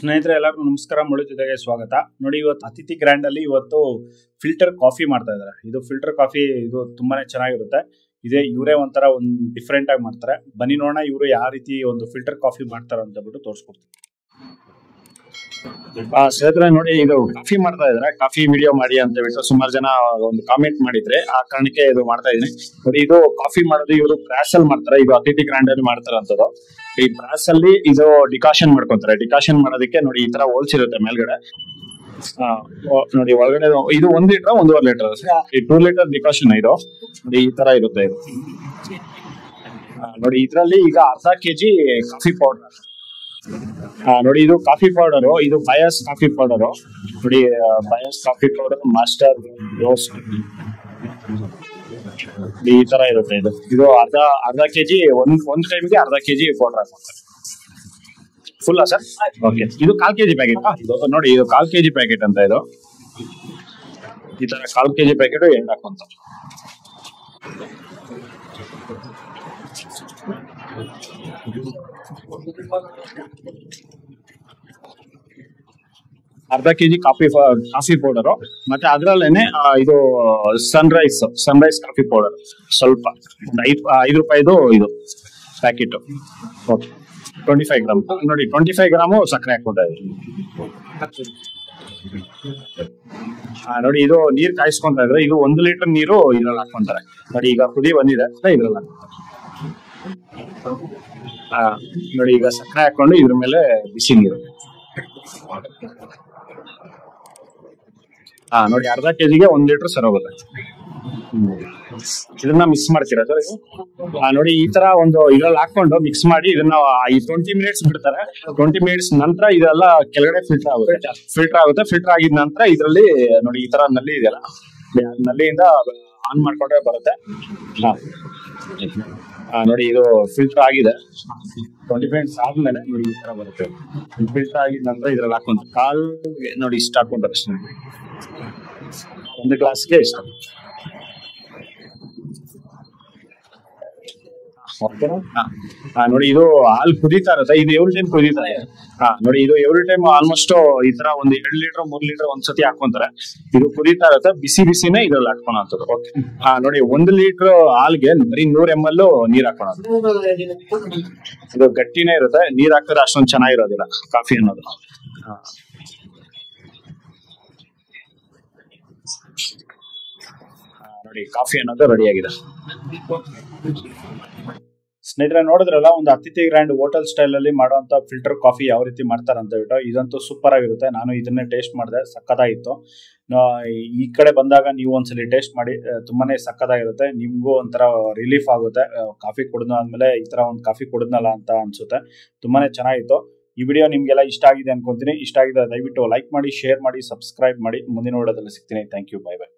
ಸ್ನೇಹಿತರೆ ಎಲ್ಲರಿಗೂ ನಮಸ್ಕಾರ. ಮುಳು ಜೊತೆಗೆ ಸ್ವಾಗತ. ನೋಡಿ, ಇವತ್ತು ಅತಿಥಿ ಗ್ರ್ಯಾಂಡ್ ಅಲ್ಲಿ ಇವತ್ತು ಫಿಲ್ಟರ್ ಕಾಫಿ ಮಾಡ್ತಾ ಇದ್ದಾರೆ. ಇದು ಫಿಲ್ಟರ್ ಕಾಫಿ, ಇದು ತುಂಬಾನೇ ಚೆನ್ನಾಗಿರುತ್ತೆ. ಇವರೇ ಒಂಥರ ಒಂದು ಡಿಫ್ರೆಂಟ್ ಆಗಿ ಮಾಡ್ತಾರೆ. ಬನ್ನಿ ನೋಡೋಣ ಇವರು ಯಾವ ರೀತಿ ಒಂದು ಫಿಲ್ಟರ್ ಕಾಫಿ ಮಾಡ್ತಾರೆ ಅಂತ ಬಿಟ್ಟು ತೋರಿಸ್ಕೊಡ್ತೀನಿ. ಸ್ನೇಹಿತರೆ ನೋಡಿ, ಇದು ಕಾಫಿ ಮಾಡ್ತಾ ಇದಾರೆ. ಕಾಫಿ ವಿಡಿಯೋ ಮಾಡಿ ಅಂತ ಹೇಳ್ಬಿಟ್ಟು ಸುಮಾರು ಜನ ಒಂದು ಕಾಮೆಂಟ್ ಮಾಡಿದ್ರೆ, ಆ ಕಾರಣಕ್ಕೆ ಇದು ಮಾಡ್ತಾ ಇದೀನಿ. ನೋಡಿ, ಇದು ಕಾಫಿ ಮಾಡೋದು ಇವರು ಬ್ರಾಸ್ ಅಲ್ಲಿ ಮಾಡ್ತಾರೆ. ಇದು ಅತಿಥಿ ಗ್ರ್ಯಾಂಡ್ ಅಲ್ಲಿ ಮಾಡ್ತಾರೆ ಅಂತದ್ದು. ಈ ಬ್ರಾಸ್ ಅಲ್ಲಿ ಇದು ಡಿಕಾಷನ್ ಮಾಡ್ಕೊಂತಾರೆ. ಡಿಕಾಷನ್ ಮಾಡೋದಕ್ಕೆ ನೋಡಿ ಈ ತರ ಹೋಲ್ಸ್ ಇರುತ್ತೆ ಮೇಲ್ಗಡೆ. ನೋಡಿ ಒಳಗಡೆ ಇದು 1 ಲೀಟರ್ 1.5 ಲೀಟರ್ ಈ 2 ಲೀಟರ್ ಡಿಕಾಷನ್. ಇದು ನೋಡಿ ಈ ತರ ಇರುತ್ತೆ. ಇದು ನೋಡಿ ಇದ್ರಲ್ಲಿ ಈಗ ಅರ್ಧ ಕೆಜಿ ಕಾಫಿ ಪೌಡರ್. ನೋಡಿ ಇದು ಕಾಫಿ ಪೌಡರ್, ಇದು ಬಯಾಸ್ ಕಾಫಿ ಪೌಡರ್. ನೋಡಿ bias coffee powder, master roast ಈ ತರ ಇರುತ್ತೆ. ಇದು ಅರ್ಧ ಕೆಜಿ ಒಂದ್ ಟೈಮ್ಗೆ ಅರ್ಧ ಕೆಜಿ ಪೌಡರ್ ಹಾಕ್ತಾರೆ. Full sir? ಓಕೆ. ಇದು 1/4 ಕೆಜಿ ಪ್ಯಾಕೆಟ್. ನೋಡಿ ಇದು 1/4 ಕೆಜಿ ಪ್ಯಾಕೆಟ್ ಅಂತ. ಇದು ಈ ತರ 1/4 ಕೆಜಿ ಪ್ಯಾಕೆಟ್ ಎಂಡ್ ಹಾಕೊಂತ. ಅರ್ಧ ಕೆಜಿ ಕಾಫಿ ಪೌಡರ್, ಮತ್ತೆ ಅದ್ರಲ್ಲೇನೆ ಇದು ಸನ್ರೈಸ್ ಕಾಫಿ ಪೌಡರ್ ಸ್ವಲ್ಪ 5 ರೂಪಾಯಿದು ಇದು ಪ್ಯಾಕೆಟ್. Okay, 25 gram. ನೋಡಿ 25 ಗ್ರಾಮು ಸಕ್ಕರೆ ಹಾಕ್ಬೋದ. ನೋಡಿ ಇದು ನೀರ್ ಕಾಯಿಸ್ಕೊಂತ ಇದ್ರೆ, ಇದು 1 ಲೀಟರ್ ನೀರು ಇದ್ರಲ್ಲಿ ಹಾಕೊಂತಾರೆ. ನೋಡಿ ಈಗ ಕುದಿ ಬಂದಿದೆ, ಇದ್ರಲ್ಲಿ ನೋಡಿ ಈಗ ಸಕ್ಕರೆ ಹಾಕೊಂಡು ಇದ್ರ ಮೇಲೆ ಬಿಸಿ ನೀರು. ನೋಡಿ ಅರ್ಧ ಕೆಜಿಗೆ 1 ಲೀಟರ್ ಸರ್ ಹೋಗುತ್ತೆ. ಇದನ್ನ ಮಿಕ್ಸ್ ಮಾಡ್ತೀರಾ ಸರ್? ನೋಡಿ ಈ ತರ ಒಂದು ಇದ್ರಲ್ಲಿ ಹಾಕೊಂಡು ಮಿಕ್ಸ್ ಮಾಡಿ ಇದನ್ನ 20 ಮಿನಿಟ್ಸ್ ಬಿಡ್ತಾರೆ. 20 ಮಿನಿಟ್ಸ್ ನಂತರ ಇದೆಲ್ಲ ಕೆಳಗಡೆ ಫಿಲ್ಟರ್ ಆಗುತ್ತೆ. ಫಿಲ್ಟರ್ ಆಗಿದ ನಂತರ ಇದರಲ್ಲಿ ನೋಡಿ ಈ ತರ ನಲ್ಲಿ ಇದೆಯಲ್ಲ, ನಲ್ಲಿಯಿಂದ ಆನ್ ಮಾಡ್ಕೊಂಡ್ರೆ ಬರುತ್ತೆ. ನೋಡಿ ಇದು ಫಿಲ್ಟರ್ ಆಗಿದೆ. 20 ಮಿನಿಟ್ಸ್ ಆದ್ಮೇಲೆ ನೋಡಿ ಈ ತರ ಬರುತ್ತೆ. ಫಿಲ್ಟರ್ ಆಗಿದ ನಂತರ ಇದ್ರಲ್ಲಿ ಹಾಕೊಂತ ಕಾಲ್ ನೋಡಿ ಇಷ್ಟ ಹಾಕೊಂತಾರೆ ಅಷ್ಟೇ. 1 ಗ್ಲಾಸ್ಗೆ ಇಷ್ಟ. ನೋಡಿ ಇದು ಹಾಲು ಕುದೀತಾ ಇರುತ್ತೆ. ಇದು ಎವ್ರಿ ಟೈಮ್ ಕುದೀತಾ ಇದೆ. ನೋಡಿ ಇದು ಎವ್ರಿ ಟೈಮ್ ಆಲ್ಮೋಸ್ಟ್ ಈ ತರ ಒಂದು 2 ಲೀಟರ್ 3 ಲೀಟರ್ ಒಂದ್ಸತಿ ಹಾಕೊಂತಾರೆ. ಇದು ಕುದೀತಾ ಇರುತ್ತೆ. ಬಿಸಿನೇ ಇದ್ರಲ್ಲಿ ಹಾಕೋಣಂತದ್ದು. ಓಕೆ. ನೋಡಿ 1 ಲೀಟರ್ ಹಾಲ್ಗೆ ಬರೀ 100 ml ನೀರ್ ಹಾಕೋಣದು. ಇದು ಗಟ್ಟಿನೇ ಇರುತ್ತೆ. ನೀರ್ ಹಾಕಿದ್ರೆ ಅಷ್ಟೊಂದು ಚೆನ್ನಾಗಿರೋದಿಲ್ಲ ಕಾಫಿ ಅನ್ನೋದು. ನೋಡಿ ಕಾಫಿ ಅನ್ನೋದು ರೆಡಿ ಆಗಿದೆ. ಸ್ನೇಹಿತರೆ ನೋಡಿದ್ರಲ್ಲ, ಒಂದು ಅತಿಥಿ ಗ್ರ್ಯಾಂಡ್ ಹೋಟೆಲ್ ಸ್ಟೈಲ್ ಅಲ್ಲಿ ಮಾಡುವಂತ ಫಿಲ್ಟರ್ ಕಾಫಿ ಯಾವ ರೀತಿ ಮಾಡ್ತಾರೆ ಅಂತ ಹೇಳ್ಬಿಟ್ಟು. ಇದಂತೂ ಸೂಪರ್ ಆಗಿರುತ್ತೆ. ನಾನು ಇದನ್ನೇ ಟೇಸ್ಟ್ ಮಾಡಿದೆ, ಸಕ್ಕತ್ತಾಗಿತ್ತು. ಈ ಕಡೆ ಬಂದಾಗ ನೀವು ಒಂದ್ಸಲಿ ಟೇಸ್ಟ್ ಮಾಡಿ, ತುಂಬಾನೇ ಸಕ್ಕತ್ತಾಗಿರುತ್ತೆ. ನಿಮ್ಗೂ ಒಂಥರ ರಿಲೀಫ್ ಆಗುತ್ತೆ. ಕಾಫಿ ಕುಡಿದ್ಮೇಲೆ ಈ ತರ ಒಂದು ಕಾಫಿ ಕುಡಿದ್ನಲ್ಲ ಅಂತ ಅನ್ಸುತ್ತೆ. ತುಂಬಾನೇ ಚೆನ್ನಾಗಿತ್ತು. ಈ ವಿಡಿಯೋ ನಿಮ್ಗೆಲ್ಲ ಇಷ್ಟ ಆಗಿದೆ ಅನ್ಕೊಂತೀನಿ. ಇಷ್ಟ ಆಗಿದೆ ದಯವಿಟ್ಟು ಲೈಕ್ ಮಾಡಿ, ಶೇರ್ ಮಾಡಿ, ಸಬ್ಸ್ಕ್ರೈಬ್ ಮಾಡಿ. ಮುಂದಿನ ವಿಡಿಯೋದಲ್ಲಿ ಸಿಗ್ತೀನಿ. Thank you. Bye by.